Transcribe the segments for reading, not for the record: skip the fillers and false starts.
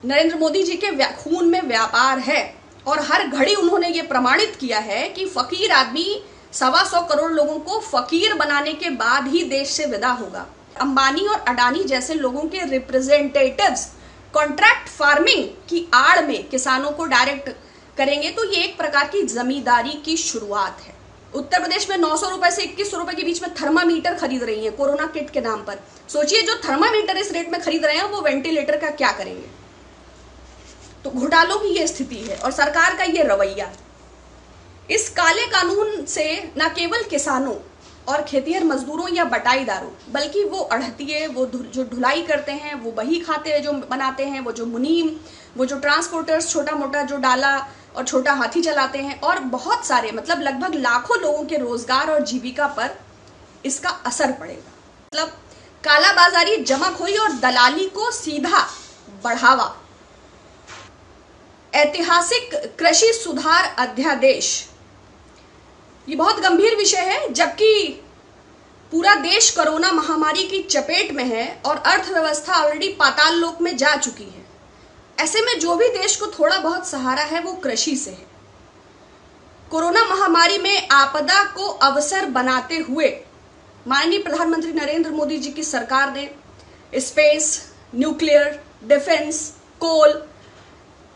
नरेंद्र मोदी जी के खून में व्यापार है और हर घड़ी उन्होंने ये प्रमाणित किया है कि फकीर आदमी 125 करोड़ लोगों को फकीर बनाने के बाद ही देश से विदा होगा। अंबानी और अडानी जैसे लोगों के रिप्रेजेंटेटिव्स कॉन्ट्रैक्ट फार्मिंग की आड़ में किसानों को डायरेक्ट करेंगे तो ये एक प्रकार की जमींदारी की शुरुआत है। उत्तर प्रदेश में 900 रुपए से 2100 रुपए के बीच में थर्मामीटर खरीद रही है कोरोना किट के नाम पर। सोचिए जो थर्मामीटर इस रेट में खरीद रहे हैं वो वेंटिलेटर का क्या करेंगे। तो घोटालों की ये स्थिति है और सरकार का ये रवैया। इस काले कानून से न केवल किसानों और खेतीहर मजदूरों या बटाईदारों बल्कि वो अड़हतिये, वो जो ढुलाई करते हैं, वो बही खाते जो बनाते हैं, वो जो मुनीम, वो जो ट्रांसपोर्टर्स छोटा मोटा जो डाला और छोटा हाथी चलाते हैं और बहुत सारे मतलब लगभग लाखों लोगों के रोजगार और जीविका पर इसका असर पड़ेगा। मतलब कालाबाजारी, जमाखोरी और दलाली को सीधा बढ़ावा। ऐतिहासिक कृषि सुधार अध्यादेश ये बहुत गंभीर विषय है, जबकि पूरा देश कोरोना महामारी की चपेट में है और अर्थव्यवस्था ऑलरेडी पाताल लोक में जा चुकी है। ऐसे में जो भी देश को थोड़ा बहुत सहारा है वो कृषि से है। कोरोना महामारी में आपदा को अवसर बनाते हुए माननीय प्रधानमंत्री नरेंद्र मोदी जी की सरकार ने स्पेस, न्यूक्लियर, डिफेंस, कोल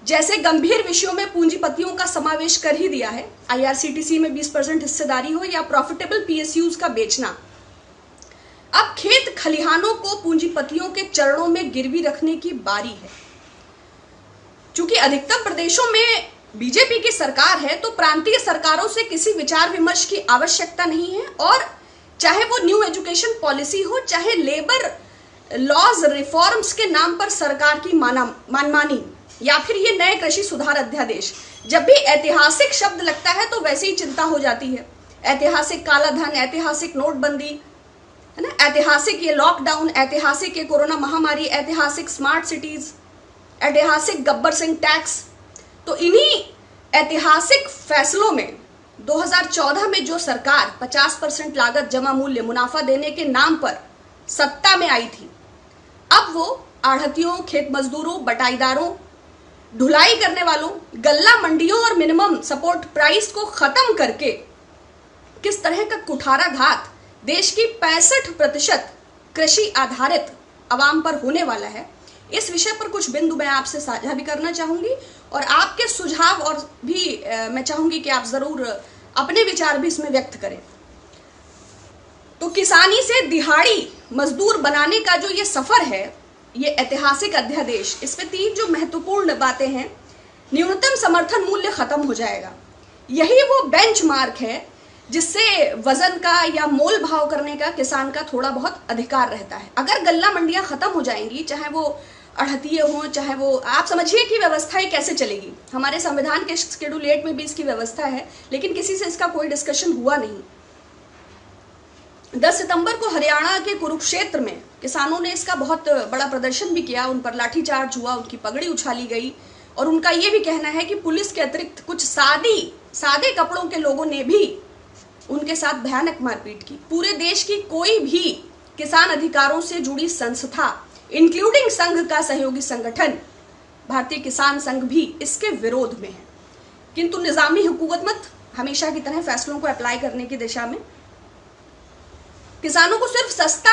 जैसे गंभीर विषयों में पूंजीपतियों का समावेश कर ही दिया है। आईआरसीटीसी में 20% हिस्सेदारी हो या प्रॉफिटेबल पीएसयूज का बेचना। अब खेत खलिहानों को पूंजीपतियों के चरणों में गिरवी रखने की बारी है। चूंकि अधिकतर प्रदेशों में बीजेपी की सरकार है तो प्रांतीय सरकारों से किसी विचार विमर्श की आवश्यकता नहीं है और चाहे वो न्यू एजुकेशन पॉलिसी हो, चाहे लेबर लॉज रिफॉर्म्स के नाम पर सरकार की मनमानी या फिर ये नए कृषि सुधार अध्यादेश। जब भी ऐतिहासिक शब्द लगता है तो वैसे ही चिंता हो जाती है। ऐतिहासिक काला धन, ऐतिहासिक नोटबंदी, है ना, ऐतिहासिक ये लॉकडाउन, ऐतिहासिक ये कोरोना महामारी, ऐतिहासिक स्मार्ट सिटीज, ऐतिहासिक गब्बर सिंह टैक्स। तो इन्हीं ऐतिहासिक फैसलों में 2014 में जो सरकार 50% लागत जमा मूल्य मुनाफा देने के नाम पर सत्ता में आई थी, अब वो आढ़तियों, खेत मजदूरों, बटाईदारों, ढुलाई करने वालों, गल्ला मंडियों और मिनिमम सपोर्ट प्राइस को खत्म करके किस तरह का कुठाराघात देश की 65% कृषि आधारित आवाम पर होने वाला है, इस विषय पर कुछ बिंदु मैं आपसे साझा भी करना चाहूंगी और आपके सुझाव और भी मैं चाहूंगी कि आप जरूर अपने विचार भी इसमें व्यक्त करें। तो किसानी से दिहाड़ी मजदूर बनाने का जो ये सफर है, ये ऐतिहासिक अध्यादेश, इसमें 3 जो महत्वपूर्ण बातें हैं। न्यूनतम समर्थन मूल्य खत्म हो जाएगा। यही वो बेंचमार्क है जिससे वजन का या मोल भाव करने का किसान का थोड़ा बहुत अधिकार रहता है। अगर गल्ला मंडियां खत्म हो जाएंगी, चाहे वो अड़हतिये हों, चाहे वो, आप समझिए कि व्यवस्था ही कैसे चलेगी। हमारे संविधान के शेड्यूल 8 में भी इसकी व्यवस्था है, लेकिन किसी से इसका कोई डिस्कशन हुआ नहीं। 10 सितंबर को हरियाणा के कुरुक्षेत्र में किसानों ने इसका बहुत बड़ा प्रदर्शन भी किया। उन पर लाठीचार्ज हुआ, उनकी पगड़ी उछाली गई और उनका ये भी कहना है कि पुलिस के अतिरिक्त कुछ सादे कपड़ों के लोगों ने भी उनके साथ भयानक मारपीट की। पूरे देश की कोई भी किसान अधिकारों से जुड़ी संस्था, इंक्लूडिंग संघ का सहयोगी संगठन भारतीय किसान संघ भी इसके विरोध में है। किंतु निजामी हुकूमत हमेशा की तरह फैसलों को अप्लाई करने की दिशा में किसानों को सिर्फ सस्ता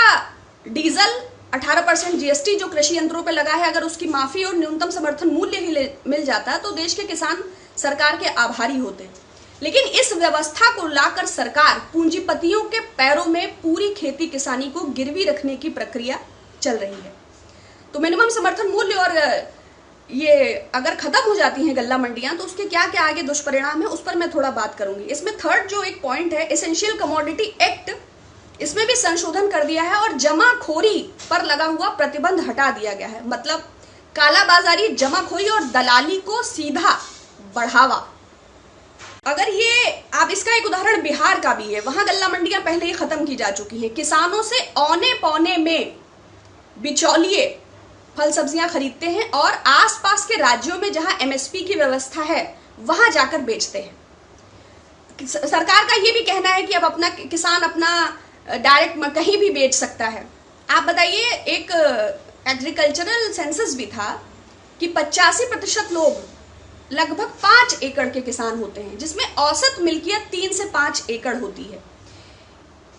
डीजल, 18% जीएसटी जो कृषि यंत्रों पे लगा है, अगर उसकी माफी और न्यूनतम समर्थन मूल्य ही मिल जाता तो देश के किसान सरकार के आभारी होते। लेकिन इस व्यवस्था को लाकर सरकार पूंजीपतियों के पैरों में पूरी खेती किसानी को गिरवी रखने की प्रक्रिया चल रही है। तो मिनिमम समर्थन मूल्य और ये अगर खत्म हो जाती हैं गल्ला मंडियां तो उसके क्या क्या आगे दुष्परिणाम है उस पर मैं थोड़ा बात करूंगी। इसमें थर्ड जो एक पॉइंट है, एसेंशियल कमोडिटी एक्ट, इसमें भी संशोधन कर दिया है और जमाखोरी पर लगा हुआ प्रतिबंध हटा दिया गया है। मतलब कालाबाजारी, जमाखोरी और दलाली को सीधा बढ़ावा। अगर ये आप इसका एक उदाहरण बिहार का भी है, वहां गल्ला मंडियां पहले ही खत्म की जा चुकी हैं। किसानों से औने पौने में बिचौलिए फल सब्जियां खरीदते हैं और आसपास के राज्यों में जहां एमएसपी की व्यवस्था है वहां जाकर बेचते हैं। सरकार का ये भी कहना है कि अब अपना किसान अपना डायरेक्ट कहीं भी बेच सकता है। आप बताइए, एक एग्रीकल्चरल सेंसस भी था कि 85% लोग लगभग 5 एकड़ के किसान होते हैं, जिसमें औसत मिल्कियत 3 से 5 एकड़ होती है।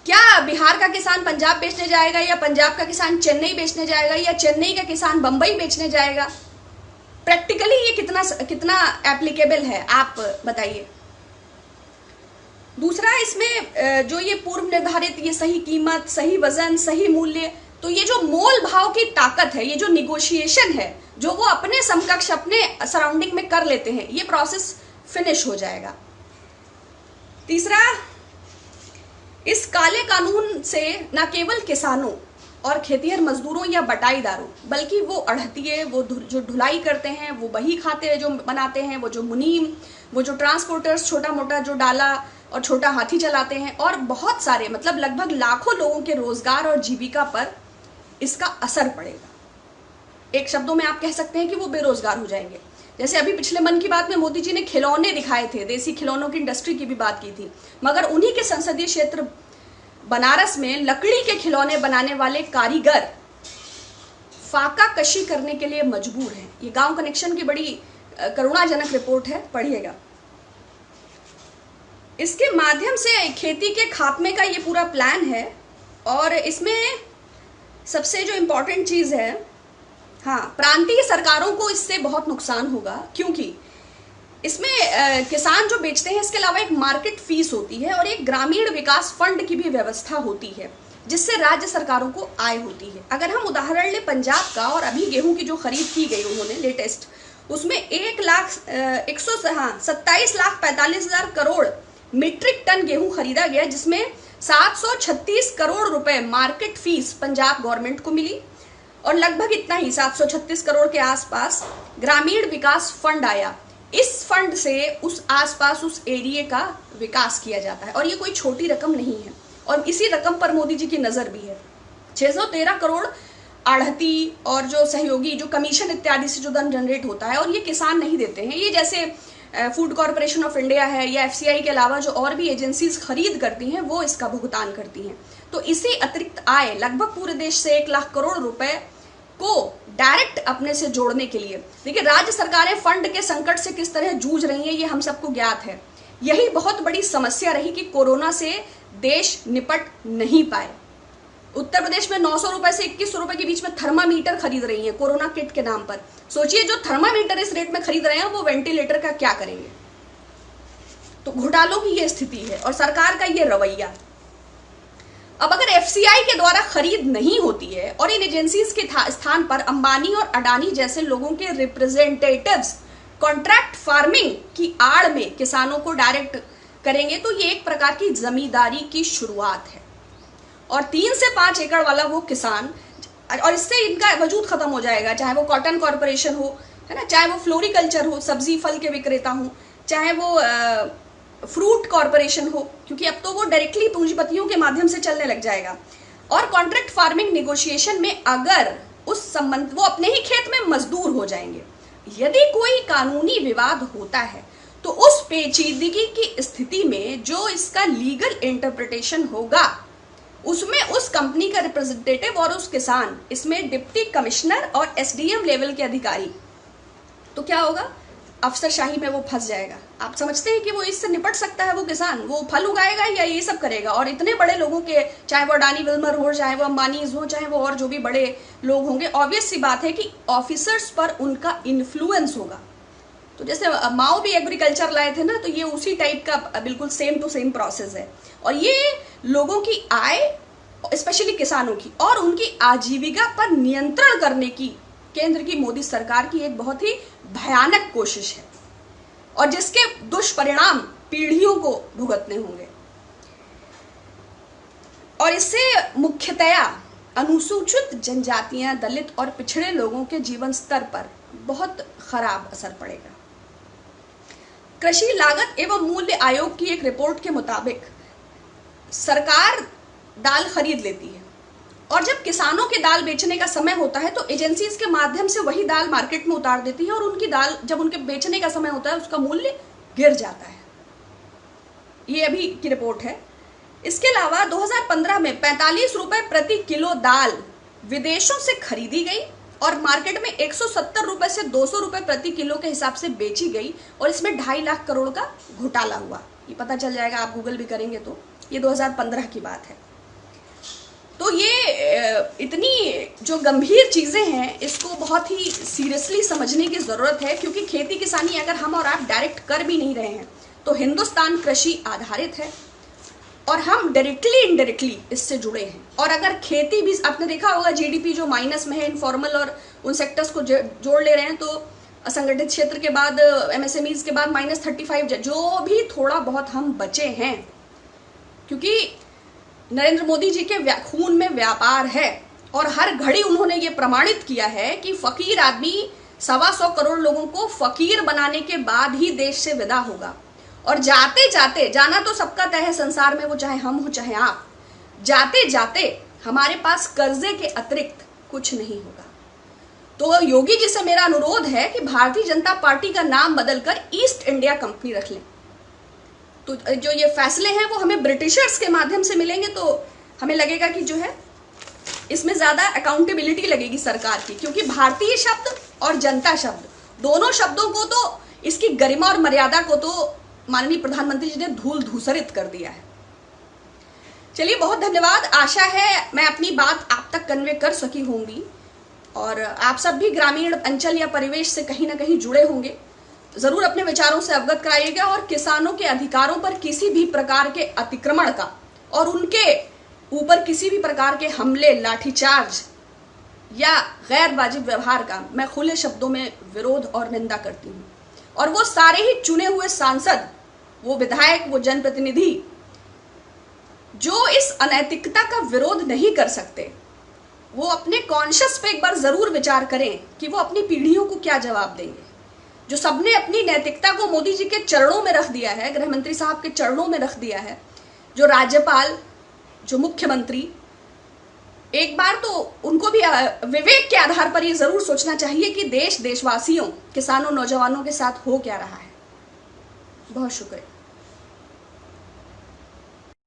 क्या बिहार का किसान पंजाब बेचने जाएगा, या पंजाब का किसान चेन्नई बेचने जाएगा, या चेन्नई का किसान बंबई बेचने जाएगा? प्रैक्टिकली ये कितना एप्लीकेबल है, आप बताइए। दूसरा, इसमें जो ये पूर्व निर्धारित ये सही कीमत, सही वजन, सही मूल्य, तो ये जो मोल भाव की ताकत है, ये जो निगोशिएशन है, जो वो अपने समकक्ष अपने सराउंडिंग में कर लेते हैं, ये प्रोसेस फिनिश हो जाएगा। तीसरा, इस काले कानून से न केवल किसानों और खेतिहर मजदूरों या बटाईदारों, बल्कि वो अड़हतिये, वो जो ढुलाई करते हैं, वो बही खाते जो बनाते हैं, वो जो मुनीम, वो जो ट्रांसपोर्टर्स, छोटा मोटा जो डाला और छोटा हाथी चलाते हैं, और बहुत सारे मतलब लगभग लाखों लोगों के रोजगार और जीविका पर इसका असर पड़ेगा। एक शब्दों में आप कह सकते हैं कि वो बेरोजगार हो जाएंगे। जैसे अभी पिछले मन की बात में मोदी जी ने खिलौने दिखाए थे, देसी खिलौनों की इंडस्ट्री की भी बात की थी, मगर उन्हीं के संसदीय क्षेत्र बनारस में लकड़ी के खिलौने बनाने वाले कारीगर फाका कशी करने के लिए मजबूर हैं। ये गांव कनेक्शन की बड़ी करुणाजनक रिपोर्ट है, पढ़िएगा। इसके माध्यम से खेती के खात्मे का ये पूरा प्लान है, और इसमें सबसे जो इम्पोर्टेंट चीज है, हाँ, प्रांतीय सरकारों को इससे बहुत नुकसान होगा, क्योंकि इसमें किसान जो बेचते हैं, इसके अलावा एक मार्केट फीस होती है और एक ग्रामीण विकास फंड की भी व्यवस्था होती है, जिससे राज्य सरकारों को आय होती है। अगर हम उदाहरण लें पंजाब का, और अभी गेहूं की जो खरीद की गई उन्होंने लेटेस्ट, उसमें 27,45,000 करोड़ मीट्रिक टन गेहूं खरीदा गया, जिसमें 736 करोड़ रुपए मार्केट फीस पंजाब गवर्नमेंट को मिली, और लगभग इतना ही 736 करोड़ के आसपास ग्रामीण विकास फंड आया। इस फंड से उस आसपास उस एरिया का विकास किया जाता है, और ये कोई छोटी रकम नहीं है, और इसी रकम पर मोदी जी की नजर भी है। 613 करोड़ आढ़ती और जो सहयोगी, जो कमीशन इत्यादि से जो धन जनरेट होता है, और ये किसान नहीं देते हैं। ये जैसे फूड कॉर्पोरेशन ऑफ इंडिया है, या FCI के अलावा जो और भी एजेंसीज खरीद करती हैं, वो इसका भुगतान करती हैं। तो इसी अतिरिक्त आय लगभग पूरे देश से 1 लाख करोड़ रुपए को डायरेक्ट अपने से जोड़ने के लिए, देखिए राज्य सरकारें फंड के संकट से किस तरह जूझ रही हैं, ये हम सबको ज्ञात है। यही बहुत बड़ी समस्या रही कि कोरोना से देश निपट नहीं पाए। उत्तर प्रदेश में 900 रुपए से 2100 रुपए के बीच में थर्मामीटर खरीद रही है कोरोना किट के नाम पर। सोचिए, जो थर्मामीटर इस रेट में खरीद रहे हैं, वो वेंटिलेटर का क्या करेंगे? तो घोटालों की ये स्थिति है, और सरकार का ये रवैया। अब अगर FCI के द्वारा खरीद नहीं होती है, और इन एजेंसीज के स्थान पर अंबानी और अडानी जैसे लोगों के रिप्रेजेंटेटिव्स कॉन्ट्रैक्ट फार्मिंग की आड़ में किसानों को डायरेक्ट करेंगे, तो ये एक प्रकार की जमींदारी की शुरुआत है। और 3 से 5 एकड़ वाला वो किसान, और इससे इनका वजूद खत्म हो जाएगा, चाहे वो कॉटन कॉर्पोरेशन हो, है ना, चाहे वो फ्लोरिकल्चर हो, सब्जी फल के विक्रेता हो, चाहे वो फ्रूट कॉर्पोरेशन हो, क्योंकि अब तो वो डायरेक्टली पूंजीपतियों के माध्यम से चलने लग जाएगा। और कॉन्ट्रैक्ट फार्मिंग नेगोशिएशन में अगर उस संबंध, वो अपने ही खेत में मजदूर हो जाएंगे। यदि कोई कानूनी विवाद होता है, तो उस पेचीदगी की स्थिति में जो इसका लीगल इंटरप्रिटेशन होगा, उसमें उस कंपनी का रिप्रेजेंटेटिव और उस किसान, इसमें डिप्टी कमिश्नर और SDM लेवल के अधिकारी, तो क्या होगा? अफसरशाही में वो फंस जाएगा। आप समझते हैं कि वो इससे निपट सकता है? वो किसान वो फल उगाएगा या ये सब करेगा? और इतने बड़े लोगों के, चाहे वो अडानी विल्मर हो, चाहे वो अंबानीज हो, चाहे वो और जो भी बड़े लोग होंगे, ऑब्वियस सी बात है कि ऑफिसर्स पर उनका इन्फ्लुएंस होगा। तो जैसे माओ भी एग्रीकल्चर लाए थे ना, तो ये उसी टाइप का बिल्कुल सेम टू सेम प्रोसेस है। और ये लोगों की आय, स्पेशली किसानों की, और उनकी आजीविका पर नियंत्रण करने की केंद्र की मोदी सरकार की एक बहुत ही भयानक कोशिश है, और जिसके दुष्परिणाम पीढ़ियों को भुगतने होंगे। और इससे मुख्यतया अनुसूचित जनजातियां, दलित और पिछड़े लोगों के जीवन स्तर पर बहुत खराब असर पड़ेगा। कृषि लागत एवं मूल्य आयोग की एक रिपोर्ट के मुताबिक सरकार दाल खरीद लेती है, और जब किसानों के दाल बेचने का समय होता है, तो एजेंसीज के माध्यम से वही दाल मार्केट में उतार देती है, और उनकी दाल जब उनके बेचने का समय होता है, उसका मूल्य गिर जाता है। ये अभी की रिपोर्ट है। इसके अलावा 2015 में 45 रुपए प्रति किलो दाल विदेशों से खरीदी गई, और मार्केट में 170 रुपए से 200 रुपए प्रति किलो के हिसाब से बेची गई और इसमें 2.5 लाख करोड़ का घोटाला हुआ। ये पता चल जाएगा, आप गूगल भी करेंगे तो। ये 2015 की बात है। तो ये इतनी जो गंभीर चीजें हैं, इसको बहुत ही सीरियसली समझने की जरूरत है, क्योंकि खेती किसानी अगर हम और आप डायरेक्ट कर भी नहीं रहे हैं तो हिंदुस्तान कृषि आधारित है और हम डायरेक्टली इनडायरेक्टली इससे जुड़े हैं। और अगर खेती भी, आपने देखा होगा जीडीपी जो माइनस में है, इनफॉर्मल और उन सेक्टर्स को जोड़ ले रहे हैं, तो असंगठित क्षेत्र के बाद एमएसएमईज के बाद -35, जो भी थोड़ा बहुत हम बचे हैं, क्योंकि नरेंद्र मोदी जी के खून में व्यापार है और हर घड़ी उन्होंने ये प्रमाणित किया है कि फकीर आदमी 125 करोड़ लोगों को फकीर बनाने के बाद ही देश से विदा होगा। और जाते जाते, जाना तो सबका तय है संसार में, वो चाहे हम हो चाहे आप, जाते जाते हमारे पास कर्जे के अतिरिक्त कुछ नहीं होगा। तो योगी जी से मेरा अनुरोध है कि भारतीय जनता पार्टी का नाम बदलकर ईस्ट इंडिया कंपनी रख लें। तो जो ये फैसले हैं वो हमें ब्रिटिशर्स के माध्यम से मिलेंगे, तो हमें लगेगा कि जो है इसमें ज्यादा अकाउंटेबिलिटी लगेगी सरकार की, क्योंकि भारतीय शब्द और जनता शब्द, दोनों शब्दों को तो, इसकी गरिमा और मर्यादा को तो माननीय प्रधानमंत्री जी ने धूल धूसरित कर दिया है। चलिए, बहुत धन्यवाद। आशा है मैं अपनी बात आप तक कन्वे कर सकी होंगी और आप सब भी ग्रामीण अंचल या परिवेश से कहीं ना कहीं जुड़े होंगे। जरूर अपने विचारों से अवगत कराइएगा और किसानों के अधिकारों पर किसी भी प्रकार के अतिक्रमण का और उनके ऊपर किसी भी प्रकार के हमले, लाठीचार्ज या गैर वाजिब व्यवहार का मैं खुले शब्दों में विरोध और निंदा करती हूँ। और वो सारे ही चुने हुए सांसद, वो विधायक, वो जनप्रतिनिधि जो इस अनैतिकता का विरोध नहीं कर सकते, वो अपने कॉन्शियस पे एक बार जरूर विचार करें कि वो अपनी पीढ़ियों को क्या जवाब देंगे। जो सबने अपनी नैतिकता को मोदी जी के चरणों में रख दिया है, गृह मंत्री साहब के चरणों में रख दिया है, जो राज्यपाल, जो मुख्यमंत्री, एक बार तो उनको भी विवेक के आधार पर ये जरूर सोचना चाहिए कि देश, देशवासियों, किसानों, नौजवानों के साथ हो क्या रहा है। बहुत शुक्रिया।